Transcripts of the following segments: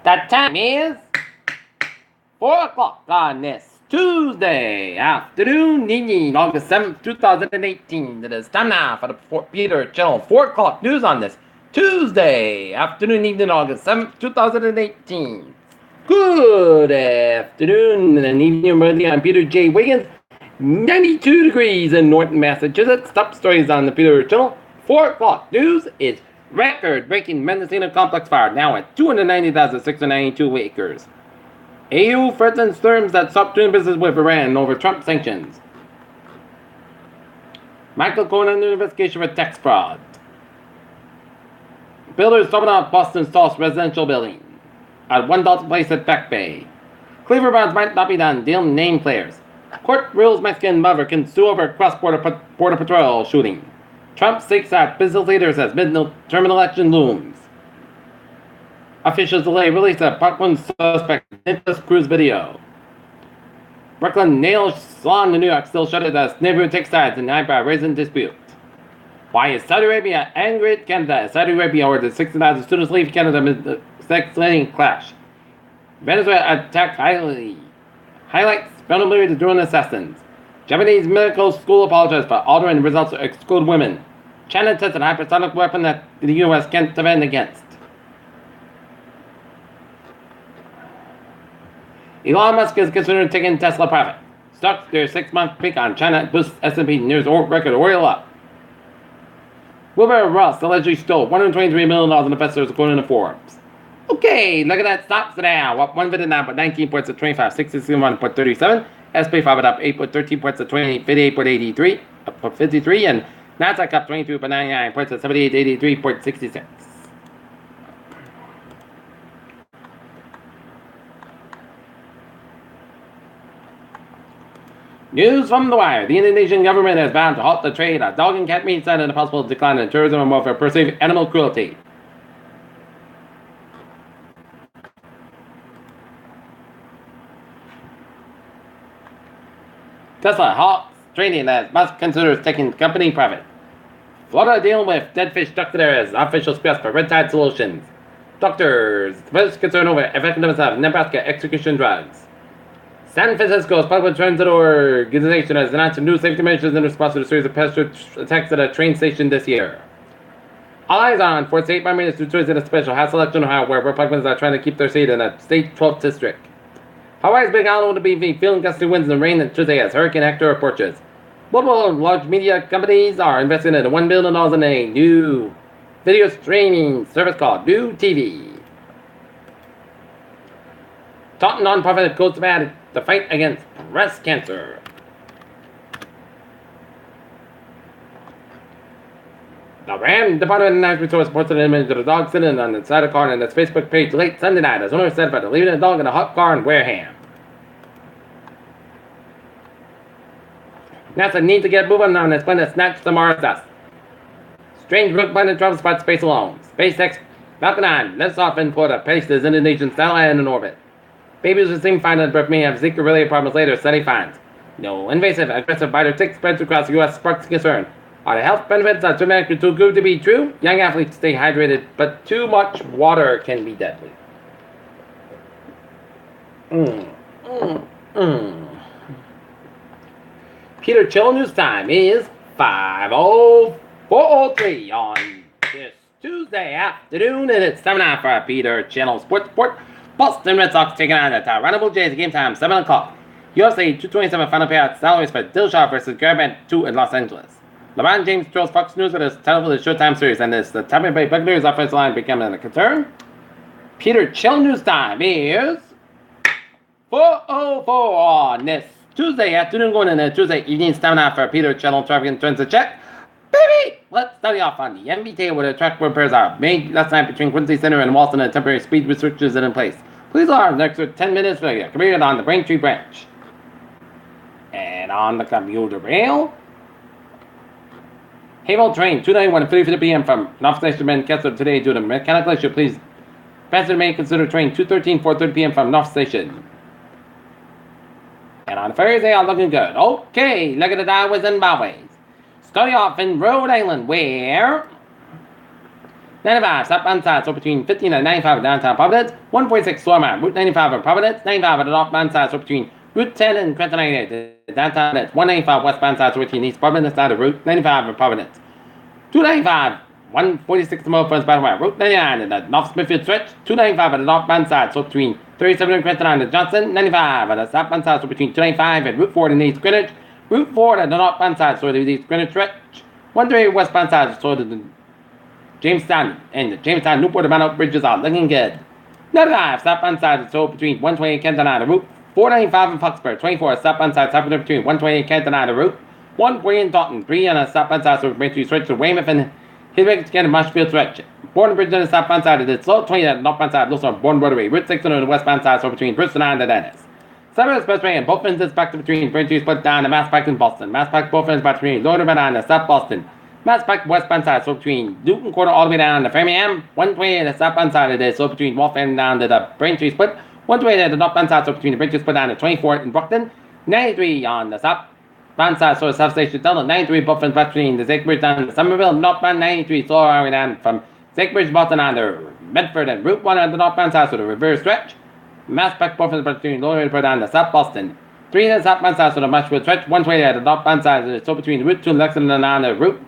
That time is 4 o'clock on this Tuesday afternoon, evening, August 7th, 2018. It is time now for the Fort Peter Channel 4 o'clock news on this Tuesday afternoon, evening, August 7th, 2018. Good afternoon and evening, everybody. I'm Peter J. Wiggins. 92 degrees in Norton, Massachusetts. Top stories on the Peter Channel 4 o'clock news is record-breaking Mendocino complex fire now at 290,692 acres. EU threatens terms that stop doing business with Iran over Trump sanctions. Michael Cohen under investigation for tax fraud. Builders stopping off Boston's tallest residential building at 1,000 place at Back Bay. Cleaver bonds might not be done. Deal name players. Court rules Mexican mother can sue over cross-border border patrol shooting. Trump seeks out business leaders as midterm election looms. Officials delay release of Parkland suspect Nicholas Cruz video. Brooklyn nail salon in New York still shuttered as neighborhood takes sides in eyebrow raising dispute. Why is Saudi Arabia angry at Canada? Saudi Arabia ordered 60,000 students leave Canada amid the escalating clash. Venezuela attack highlights vulnerability to drone assassins. Japanese medical school apologized for altering results to exclude women. China tested hypersonic weapon that the U.S. can't defend against. Elon Musk is considering taking Tesla private. Stocks their 6-month peak on China boosts S&P nears record oil up. Wilbur Ross allegedly stole $123 million in investors according to Forbes. Okay, look at that. Stocks now up 159 but 19 points at 25.61.37. SP 5 up 8.13 points at 58.83 up 53, and Nasdaq up 22.99 points at 78.83.66. News from the wire. The Indonesian government has vowed to halt the trade of dog and cat meat, citing a possible decline in tourism and welfare perceived animal cruelty. Tesla halts trading as Musk considers taking company private. Florida dealing with dead fish doctor as officials quest for red tide solutions. Doctors express concern over effectiveness of Nebraska execution drugs. San Francisco's public transit organization has announced new safety measures in response to a series of pedestrian attacks at a train station this year. All eyes on 4th State Prime Minister Tuesday in a special House election in Ohio where Republicans are trying to keep their seat in a state 12th district. Hawaii's big island will be feeling gusty winds and rain Tuesday as Hurricane Hector approaches. Multiple large media companies are investing in $1 billion in a new video streaming service called New TV. Taunton nonprofit goes to bat the fight against breast cancer. The Ram Department of Natural Resources posted an image of a dog sitting on the side of a car on its Facebook page late Sunday night as owner said about leaving a dog in a hot car in Wareham. NASA needs to get moving on its plan to snatch the Mars dust. Strange rogue planet travel spot space alone. SpaceX Falcon 9 lifts off in Florida, places Indonesian satellite in orbit. Babies who seem fine at birth may have Zika-related problems later, study finds. No invasive, aggressive biter tick spreads across the U.S. sparks concern. Are the health benefits of dramatically too good to be true? Young athletes stay hydrated, but too much water can be deadly. Peter Chill News time is 5:04:03 on this Tuesday afternoon, and it's 7 hours for Peter Channel Sports Report. Boston Red Sox taking on the Toronto Blue Jays. Game time 7 o'clock. USA 227 final payout salaries for Dillashaw versus Garabet 2 in Los Angeles. LeBron James throws Fox News with his title for the Showtime series, and the Tampa Bay Buccaneers offensive line becoming a concern. Peter Chill News time is 4:04 on this Tuesday afternoon, going into Tuesday evening. Time now for Peter Chill Traffic and Transit Check. Baby, let's study off on the MBTA where the track repairs are made last night between Quincy Center and Walton, and temporary speed restrictions are in place. Please alarm the next 10 minutes for your commute on the Braintree branch. And on the commuter rail, Havel train 291 at 3:50 p.m. from North Station Manchester today due to mechanical issue. Please, passenger may consider train 213 4:30 p.m. from North Station. And on Thursday, they are looking good. Okay, look at the highways and byways. Starting off in Rhode Island, where 95, southbound side, so between 15 and 95 in downtown Providence. 146 Stormont, Route 95 in Providence. 95 at the northbound side, so between Route 10 and Crescent 98, downtown Providence. 195 westbound side, so between East Providence side of Route 95 in Providence. 295, 146 more from Spider-Man, Route 99 in the North Smithfield stretch. 295 at the northbound side, so between 37 and Crescent and Johnson. 95 at the southbound side, so between 295 and Route 4 in East Greenwich. Route 4 at the northbound side, so the East Greenwich stretch. 138 westbound side, so the Jamestown and the Jamestown Newport Mount bridges are looking good. 95 southbound side, so between 128 Canton and Route 495 in Foxborough. 24 southbound side, between 128 Canton and Route 140 in Taunton. 3 on the southbound side, so between switch to Weymouth and Hillsborough and Marshfield stretch. Bourne Bridge on the southbound side of the slow 20 on the northbound side, also on Bourne Rotary. Route 6 on the westbound side, so between Bristol and the Dennis. 7 Expressway and both ends is back to between Braintree split down to Mass Pike in Boston. Mass Pike both ends back between Lower Manhattan and South Boston. Mass Pike westbound side, so between Newton Quarter all the way down to Framingham. 128 at the southbound side of this, so between Wolf and down to the Braintree split. 128 at the northbound side, so between the Braintree split down to 24th in Brockton. 93 on the southbound side, so South Station Delta. 93 both ends between the Zake Bridge down to Somerville. Northbound 93 slow all the way down from Zake Bridge Boston down to Medford and Route 1 on the northbound side, so the reverse stretch. Mass Pike both ends between Lower River down to South Boston. 3 on the southbound side, so the Marshfield stretch. 128 at the northbound side, so between Route 2 and Lexington and down to Route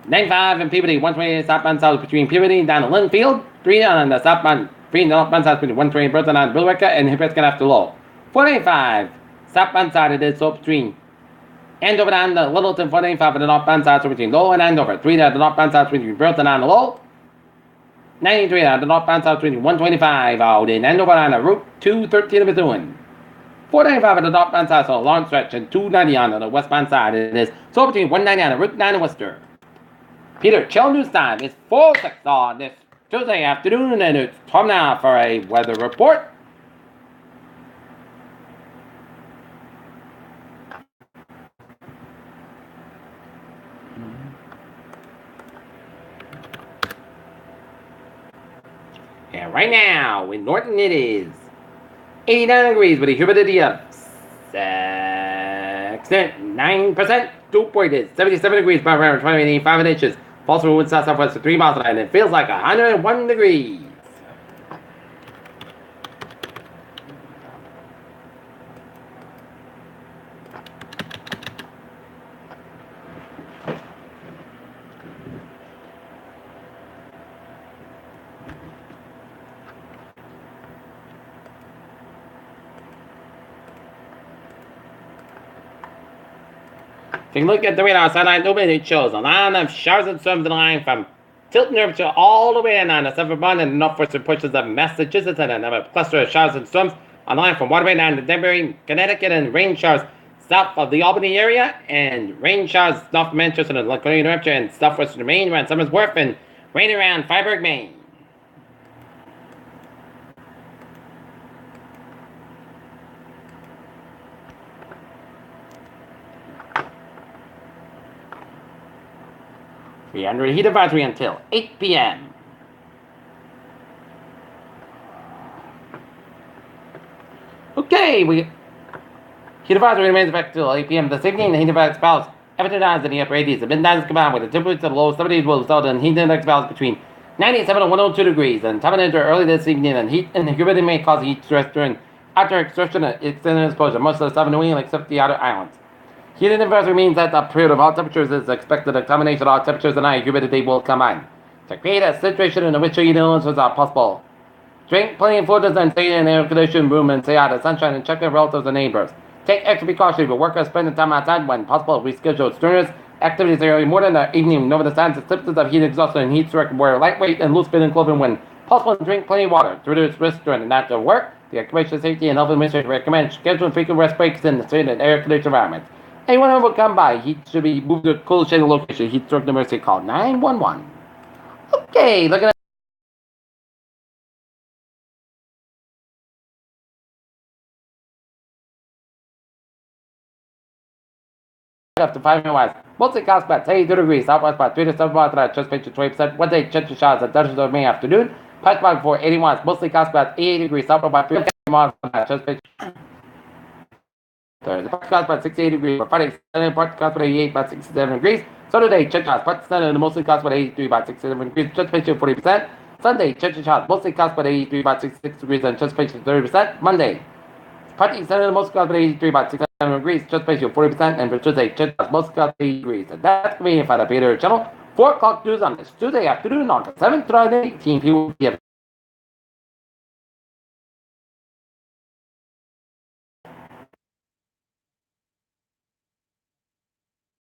95 and Peabody. 128 southbound side between Peabody down to Linfield. 3 on the southbound, 3 on the northbound side between 128 Burton and Billerica and Hibiscus after Low. 485 southbound side it is, so between Andover down to Littleton. 485 on the northbound side, so between Lowell and Andover. 3 on the northbound side between Burton and Lowell. 93 on the northbound side between 125 out in Andover on the Route 213 of Methuen. 495 on the northbound side, so a long stretch, and 290 on the westbound side it is, so between 190 on the Route 9 in Worcester. Peter, chill news time. It's 4:06 on this Tuesday afternoon, and it's time now for a weather report. And right now, in Norton, it is 89 degrees with a humidity of 9%. Dew point is 77 degrees by around 25 inches. Falls from wind south-southwest to 3 miles an hour, and it feels like 101 degrees. If you look at the radar satellite, it shows a line of showers and storms in the line from Tilton, New Hampshire, all the way in on the southern bund and the northwestern portions of Massachusetts, and another cluster of showers and storms on the line from Waterbury down to Danbury, Connecticut, and rain showers south of the Albany area, and rain showers north of Manchester and Laconia, New Hampshire, and southwestern Maine around Somersworth, Wharf, and rain around Freiburg, Maine. We're under a heat advisory until 8 p.m. Okay, heat advisory remains effective until 8 p.m. this evening. The heat index values Everton highs in the upper 80s. The midnight is combined with the temperature of the low 70s will result in heat index values between 97 and 102 degrees. And temperature early this evening, and heat and humidity may cause heat stress during after exertion and extended exposure. Most of the southern New England except the outer islands. Heat inverse means that the period of hot temperatures is expected. A combination of hot temperatures and high humidity will combine to create a situation in which heat illnesses are possible. Drink plenty of fluids and stay in an air-conditioned room and stay out of sunshine and check their relatives and neighbors. Take extra precautions for workers spending time outside when possible. Reschedule strenuous activities early morning or evening. Know the signs and symptoms of heat exhaustion and heat stroke. Wear lightweight and loose-fitting clothing when possible, and drink plenty of water to reduce risk during the night of work. The Occupational Safety and Health Administration recommends scheduling frequent rest breaks in the state and air-conditioned environment. Anyone who will come by, heat should be moved to a cool, shady location. Heat stroke emergency, call 911. Okay, look at up to 5 miles. Mostly clouds about 82 degrees. Southwest about 3 to 7 miles tonight. Just picture 20%. Wednesday, chance of showers at Dutchess of May afternoon. Pipe about 4, 80 miles. Mostly clouds about 88 degrees. Southwest about 3 to 7 miles tonight. Just picture. Thursday, part clouds about 68 degrees. For Friday, Saturday, part clouds about 88, about 67 degrees. Saturday, church house, part Sunday, mostly clouds about 83, about 67 degrees. Church patient 40%. Sunday, church house, mostly clouds about 83, about 66 degrees, and church patient 30%. Monday, party Sunday, mostly clouds about 83, about 67 degrees. Church patient 40%, and for Tuesday, church house, mostly clouds about 80 degrees. And that's convenient for the Peter channel. 4 o'clock news on this Tuesday afternoon on the 7th, 2018 p.m.